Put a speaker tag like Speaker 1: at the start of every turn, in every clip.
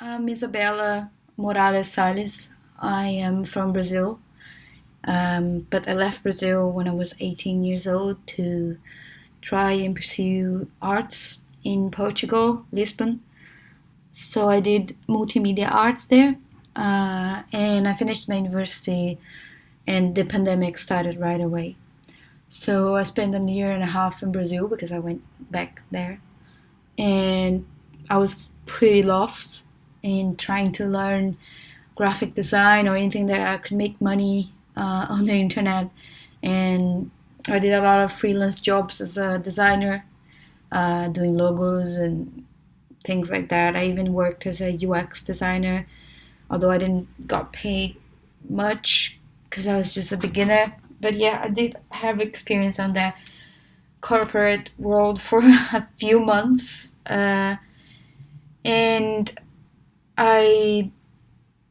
Speaker 1: I'm Isabella Morales Salis. I am from Brazil, but I left Brazil when I was 18 years old to try and pursue arts in Portugal, Lisbon. So I did multimedia arts there, and I finished my university, and the pandemic started right away. So I spent a year and a half in Brazil because I went back there, and I was pretty lost in trying to learn graphic design or anything that I could make money on the internet. And I did a lot of freelance jobs as a designer, doing logos and things like that. I even worked as a UX designer, although I didn't got paid much because I was just a beginner. But yeah, I did have experience on that corporate world for a few months, and I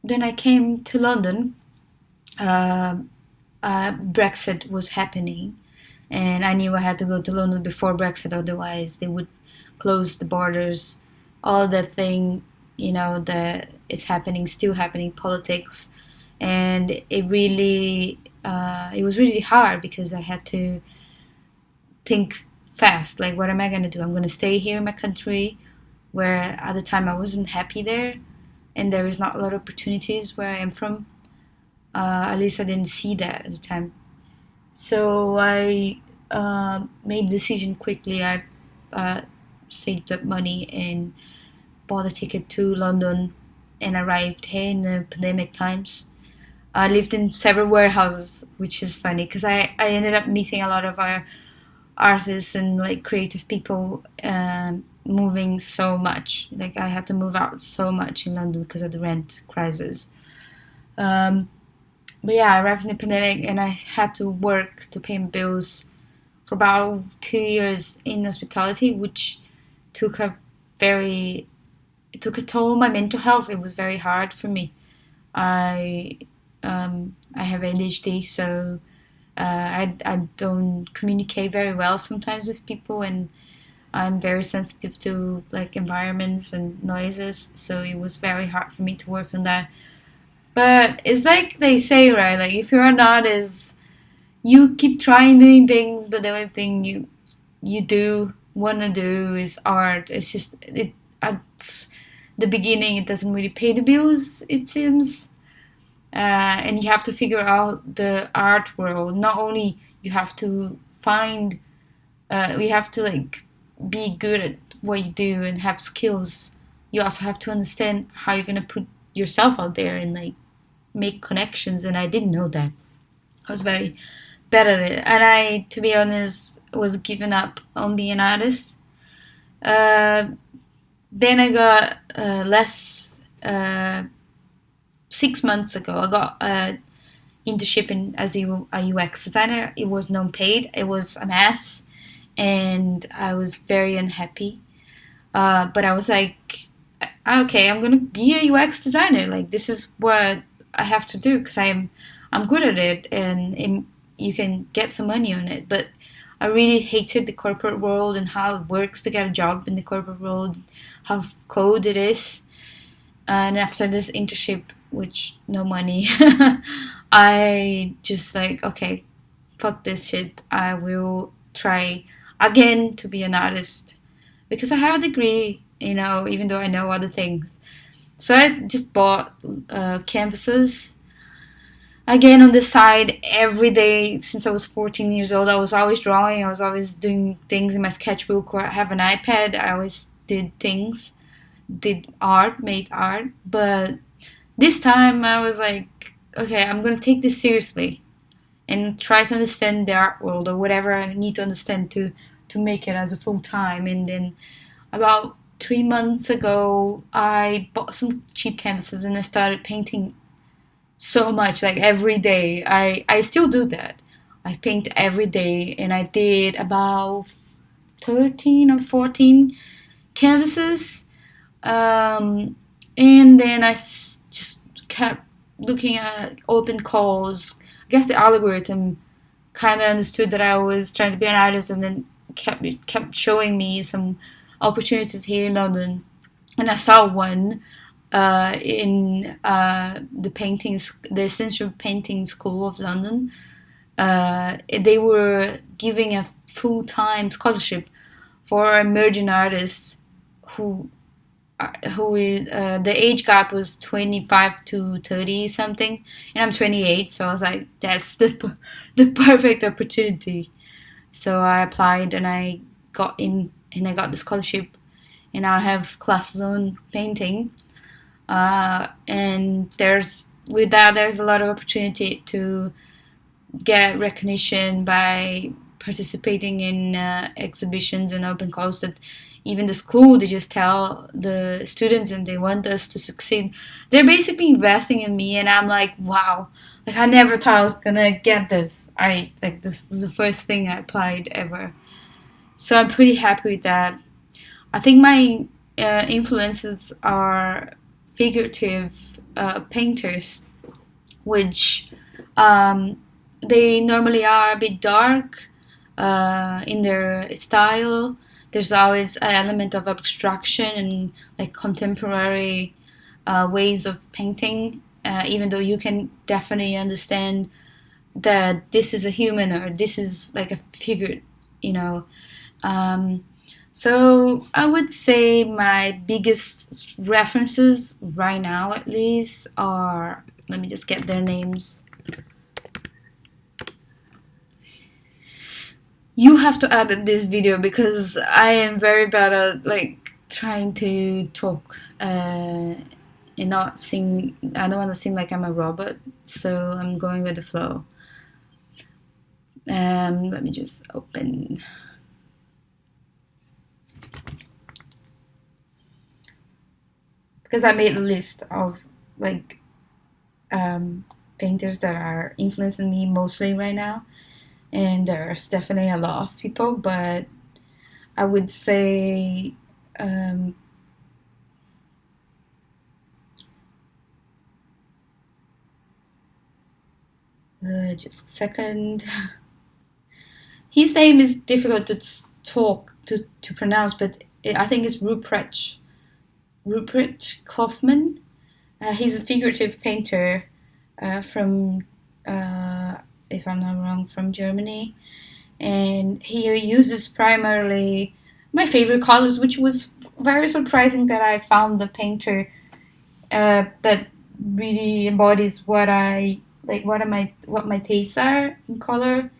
Speaker 1: then I came to London. Uh, Brexit was happening, and I knew I had to go to London before Brexit, otherwise they would close the borders. All that thing, that it's happening, still happening, politics, and it was really hard because I had to think fast. Like, what am I gonna do? I'm gonna stay here in my country, where at the time I wasn't happy there, and there is not a lot of opportunities where I am from. At least I didn't see that at the time. So I made the decision quickly. I uh, saved up money and bought a ticket to London and arrived here in the pandemic times. I lived in several warehouses, which is funny because I ended up meeting a lot of our artists and like creative people, moving so much. Like, I had to move out so much in London because of the rent crisis. Um, but yeah, I arrived in the pandemic and I had to work to pay my bills for about 2 years in hospitality, which took a very it took a toll on my mental health. It was very hard for me. I I have ADHD, so I don't communicate very well sometimes with people, and I'm very sensitive to like environments and noises. So it was very hard for me to work on that. But it's like they say, right? Like, if you're an artist, you keep trying doing things, but the only thing you do want to do is art. It's just it at the beginning it doesn't really pay the bills, it seems, and you have to figure out the art world. Not only you have to find, you have to like be good at what you do and have skills. You also have to understand how you're gonna put yourself out there and like make connections. And I didn't know that. I was very bad at it, and I, to be honest, was giving up on being an artist. Uh, then I got less. 6 months ago, I got a internship as a UX designer. It was non-paid. It was a mess, and I was very unhappy. But I was like, okay, I'm gonna be a UX designer. Like, this is what I have to do because I'm good at it, and you can get some money on it. But I really hated the corporate world and how it works to get a job in the corporate world, how cold it is. And after this internship, which no money, I just like, okay, fuck this shit. I will try again to be an artist because I have a degree, even though I know other things. So I just bought canvases again on the side every day since I was 14 years old. I was always drawing. I was always doing things in my sketchbook, or I have an iPad. I always did things, did art, made art. But this time I was like, okay, I'm gonna take this seriously and try to understand the art world, or whatever I need to understand to make it as a full time. And then about 3 months ago, I bought some cheap canvases and I started painting so much, like every day. I still do that. I paint every day, and I did about 13 or 14 canvases. Um, and then just kept looking at open calls. I guess the algorithm kind of understood that I was trying to be an artist, and then kept showing me some opportunities here in London. And I saw one. in the Essential Painting School of London. They were giving a full-time scholarship for emerging artists who the age gap was 25 to 30 something, and I'm 28, so I was like, that's the perfect opportunity. So I applied and I got in, and I got the scholarship, and I have classes on painting. And with that there's a lot of opportunity to get recognition by participating in exhibitions and open calls that even the school, they just tell the students and they want us to succeed. They're basically investing in me, and I'm like, wow, like I never thought I was gonna get this. This was the first thing I applied ever, so I'm pretty happy with that. I think my influences are figurative painters, which um, they normally are a bit dark in their style. There's always an element of abstraction and like contemporary ways of painting, even though you can definitely understand that this is a human or this is like a figure, you know. Um, so I would say my biggest references right now, at least, are, let me just get their names. You have to edit this video because I am very bad at like trying to talk and not sing. I don't want to seem like I'm a robot, so I'm going with the flow. Let me just open. Because I made a list of like painters that are influencing me mostly right now, and there's definitely a lot of people, but I would say just a second. His name is difficult to to pronounce, but I think it's Rupert Kaufman. He's a figurative painter from, if I'm not wrong, from Germany, and he uses primarily my favorite colors, which was very surprising that I found the painter that really embodies what I like, what my tastes are in color.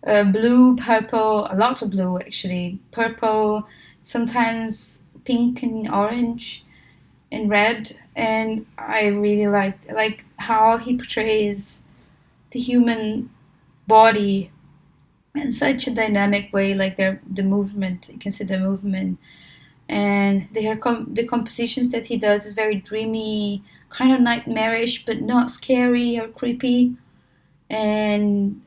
Speaker 1: Blue, purple, a lot of blue actually, purple, sometimes pink and orange and red, and I really like how he portrays the human body in such a dynamic way, like the movement. You can see the movement, and the compositions that he does is very dreamy, kind of nightmarish, but not scary or creepy. And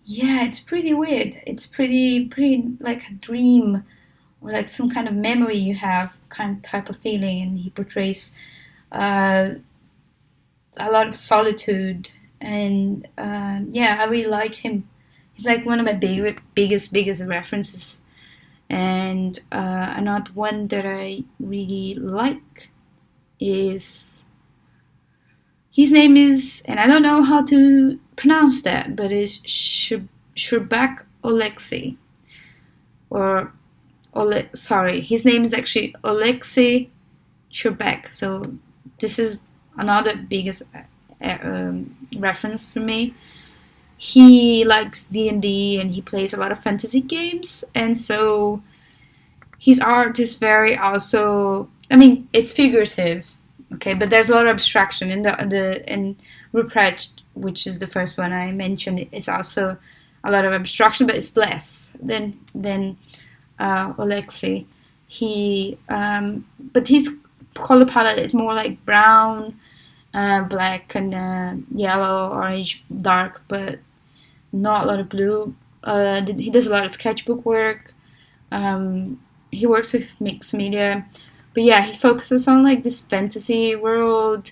Speaker 1: yeah, it's pretty weird. It's pretty like a dream or like some kind of memory you have, kind of type of feeling. And he portrays uh, a lot of solitude, and yeah, I really like him. He's like one of my biggest references, and another one that I really like is, his name is, and I don't know how to pronounce that, but it's Sherbak Oleksiy, or sorry, his name is actually Oleksiy Sherbak. So this is another biggest reference for me. He likes D&D and he plays a lot of fantasy games, and so his art is very also, I mean, it's figurative, okay, but there's a lot of abstraction in in Ruprecht, which is the first one I mentioned. It's also a lot of abstraction, but it's less than Oleksiy. But his color palette is more like brown, black, and yellow, orange, dark, but not a lot of blue. He does a lot of sketchbook work. He works with mixed media, but yeah, he focuses on like this fantasy world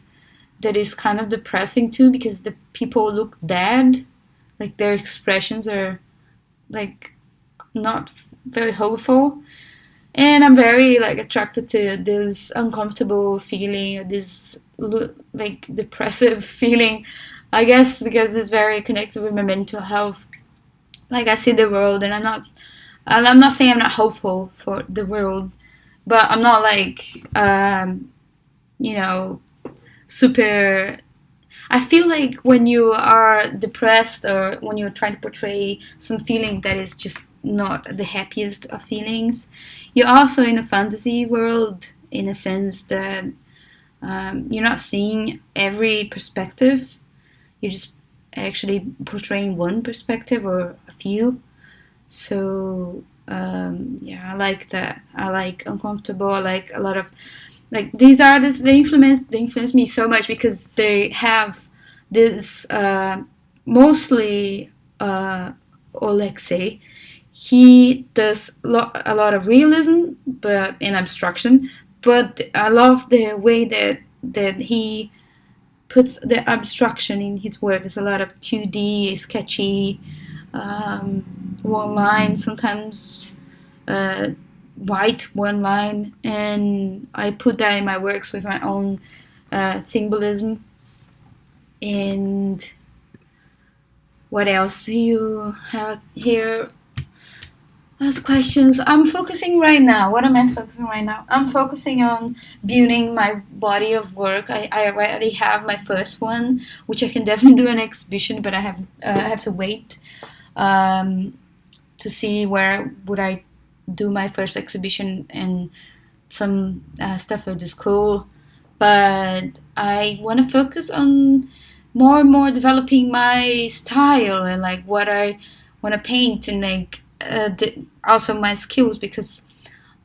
Speaker 1: that is kind of depressing too, because the people look dead, like their expressions are like not very hopeful. And I'm very like attracted to this uncomfortable feeling, this like depressive feeling, I guess, because it's very connected with my mental health. Like I see the world, and I'm not saying I'm not hopeful for the world, but I'm not like you know super. I feel like when you are depressed or when you're trying to portray some feeling that is just not the happiest of feelings, you're also in a fantasy world in a sense that you're not seeing every perspective. You're just actually portraying one perspective or a few. So yeah, I like that. I like uncomfortable. I like a lot of like these artists. They influence me so much because they have this mostly Alexei. He does a lot of realism, but in abstraction. But I love the way that he puts the abstraction in his work. It's a lot of 2D, sketchy, one line, sometimes uh, white one line, and I put that in my works with my own symbolism. And what else do you have here? Ask questions. I'm focusing right now. What am I focusing right now? I'm focusing on building my body of work. I already have my first one, which I can definitely do an exhibition, but I have to wait um, to see where would I do my first exhibition and some stuff with the school. But I want to focus on more and more developing my style and like what I want to paint and like also my skills because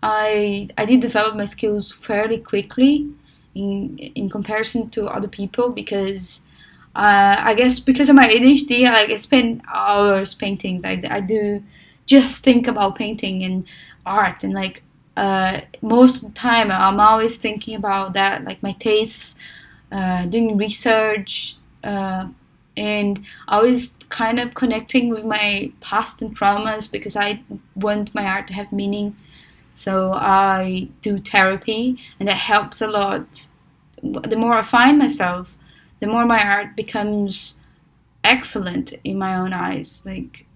Speaker 1: I did develop my skills fairly quickly in comparison to other people because I guess because of my ADHD, I spend hours painting. Like I do just think about painting and art, and like most of the time, I'm always thinking about that, like my tastes, doing research, and always kind of connecting with my past and traumas because I want my art to have meaning. So I do therapy, and that helps a lot. The more I find myself, the more my art becomes excellent in my own eyes. Like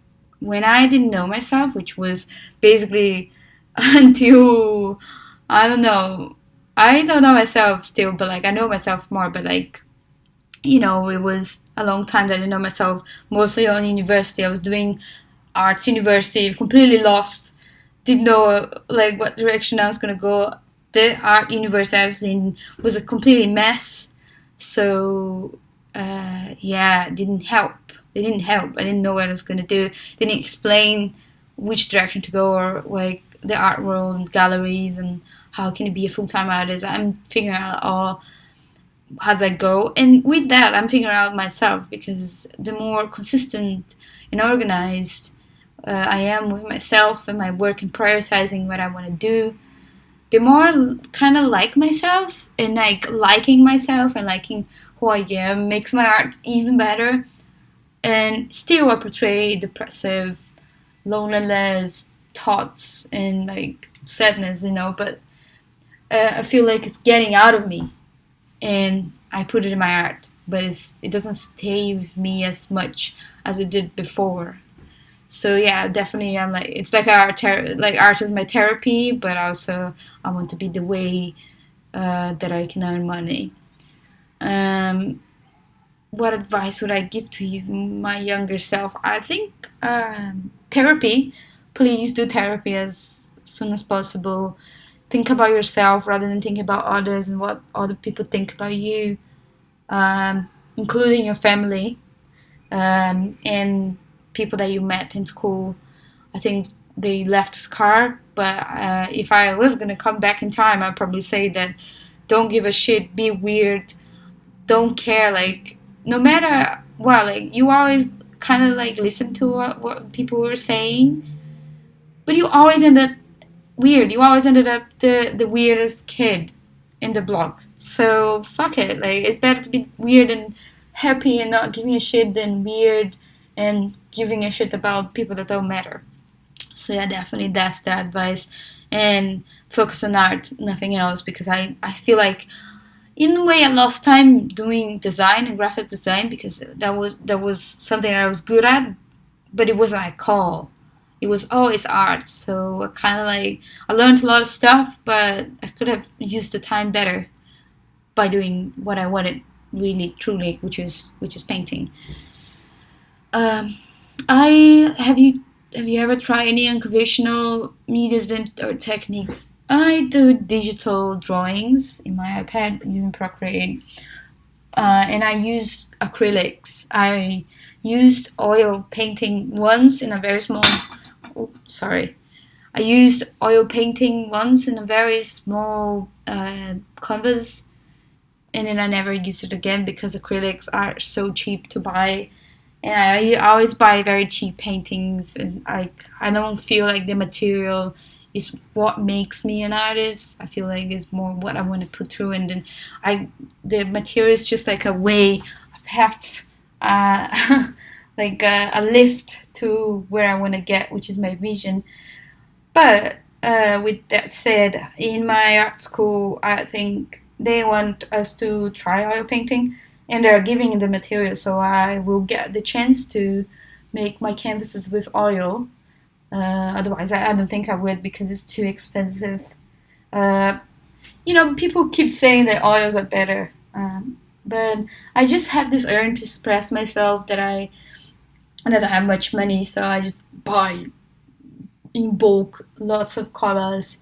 Speaker 1: when I didn't know myself, which was basically until I don't know, I don't know myself still, but like I know myself more. But like it was a long time that I didn't know myself. Mostly on university, I was doing arts university, completely lost. Didn't know like what direction I was gonna go. The art university I was in was a completely mess. So yeah, it didn't help. It didn't help. I didn't know what I was gonna do. Didn't explain which direction to go or like the art world and galleries and how can you be a full time artist. I'm figuring out all as I go, and with that, I'm figuring out myself because the more consistent and organized I am with myself and my work and prioritizing what I want to do, the more kind of like myself and like liking myself and liking who I am makes my art even better. And still, I portray depressive, loneliness, thoughts, and like sadness, but I feel like it's getting out of me and I put it in my art, but it doesn't stay with me as much as it did before. So yeah, definitely, I'm like it's like art is my therapy, but also I want to be the way that I can earn money. Um, what advice would I give to you, my younger self? I think therapy. Please do therapy as soon as possible. Think about yourself rather than thinking about others and what other people think about you, including your family and people that you met in school. I think they left a scar, but if I was gonna come back in time, I'd probably say that don't give a shit, be weird, don't care, like no matter what, like you always kind of like listen to what people were saying, but you always end up weird. You always ended up the weirdest kid in the block. So fuck it. Like it's better to be weird and happy and not giving a shit than weird and giving a shit about people that don't matter. So yeah, definitely that's the advice. and focus on art, nothing else, because I feel like in a way I lost time doing design and graphic design because that was something I was good at, but it wasn't my call. It was always art, so I kind of like I learned a lot of stuff, but I could have used the time better by doing what I wanted really truly, which is painting. Um, I have you ever tried any unconventional medias or techniques? I do digital drawings in my iPad using Procreate, and I use acrylics. I used oil painting once in a very small. Oh, sorry. I used oil painting once in a very small canvas, and then I never used it again because acrylics are so cheap to buy. And I always buy very cheap paintings, and I don't feel like the material is what makes me an artist. I feel like it's more what I want to put through, and then I the material is just like a way of have like a lift to where I want to get, which is my vision. But with that said, in my art school, I think they want us to try oil painting, and they're giving the material, so I will get the chance to make my canvases with oil. Otherwise, I don't think I would because it's too expensive. Uh, People keep saying that oils are better, but I just have this urge to express myself that I have much money, so I just buy in bulk lots of colors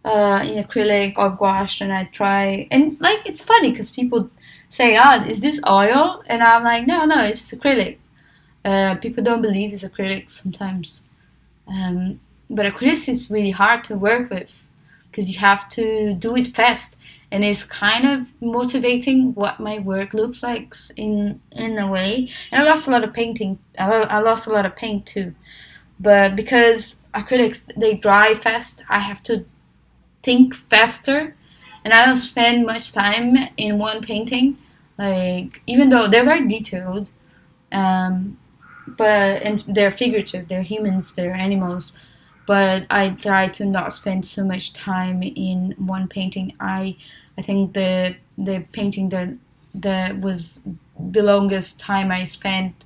Speaker 1: in acrylic or gouache, and I try. And like it's funny because people say, "Ah, is this oil?" And I'm like, "No, no, it's just acrylic." People don't believe it's acrylic sometimes, but acrylic is really hard to work with because you have to do it fast, and it's kind of motivating what my work looks like in a way. And I lost a lot of painting. I lost a lot of paint too, but because acrylics they dry fast, I have to think faster, and I don't spend much time in one painting. Like even though they're very detailed, um, but and they're figurative, they're humans, they're animals. But I try to not spend so much time in one painting. I think the painting that was the longest time I spent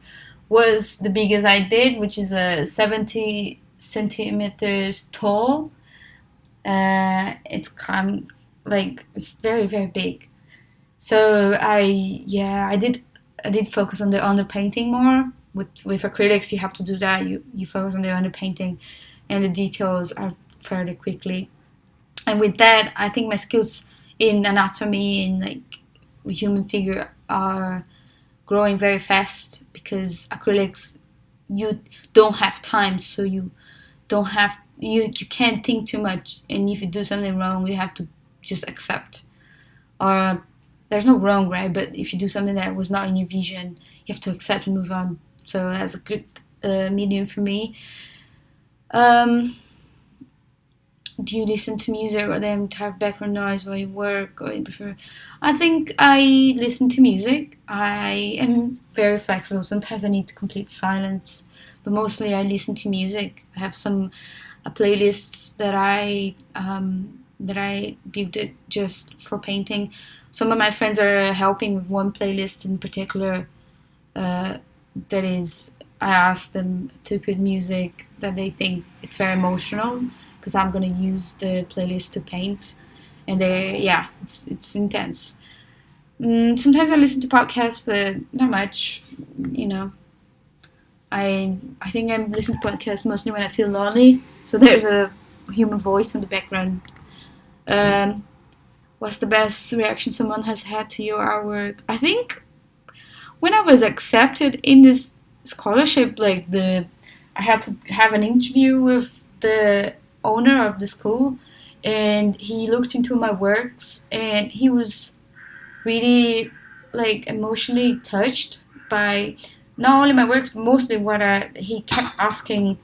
Speaker 1: was the biggest I did, which is a 70 centimeters tall. It's like it's very very big. So I did focus on the underpainting more. With acrylics, you have to do that. You focus on the underpainting, and the details are fairly quickly. And with that, I think my skills in anatomy and like human figure are growing very fast because acrylics you don't have time, so you can't think too much, and if you do something wrong, you have to just accept. Or there's no wrong, right? But if you do something that was not in your vision, you have to accept and move on. So that's a good medium for me. Um, do you listen to music or then have background noise while you work, or you prefer? I think I listen to music. I am very flexible. Sometimes I need complete silence, but mostly I listen to music. I have some playlists that I built it just for painting. Some of my friends are helping with one playlist in particular. Uh, that is, I asked them to put music that they think it's very emotional because I'm gonna use the playlist to paint, and yeah, it's intense. Sometimes I listen to podcasts, but not much. You know, I think I listen to podcasts mostly when I feel lonely. So there's a human voice in the background. Um, what's the best reaction someone has had to your artwork? I think when I was accepted in this scholarship, I had to have an interview with the owner of the school, and he looked into my works, and he was really like emotionally touched by not only my works but mostly what he kept asking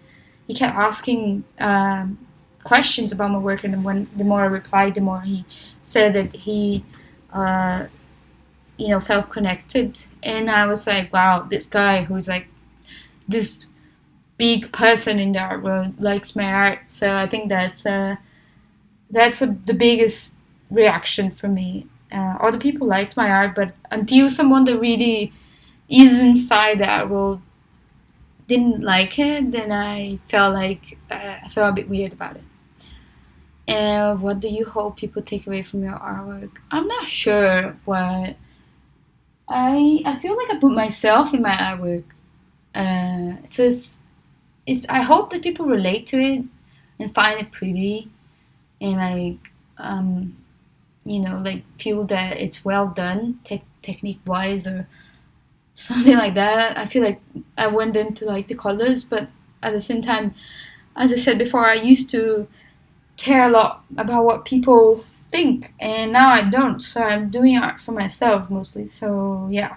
Speaker 1: questions about my work, and when the more I replied, the more he said that he uh, felt connected. And I was like, wow, this guy who's like this big person in the art world likes my art. So I think That's the biggest reaction for me. Other people liked my art, but until someone that really is inside that world didn't like it, then I felt a bit weird about it. And what do you hope people take away from your artwork? I'm not sure what I feel like I put myself in my artwork. So it's I hope that people relate to it and find it pretty and like feel that it's well done technique wise or something like that. I feel like I went into like the colors, but at the same time, as I said before, I used to care a lot about what people think, and now I don't. So I'm doing art for myself mostly. So yeah,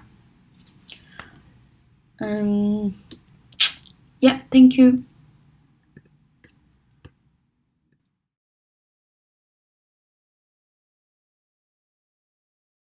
Speaker 1: um, yeah. Thank you.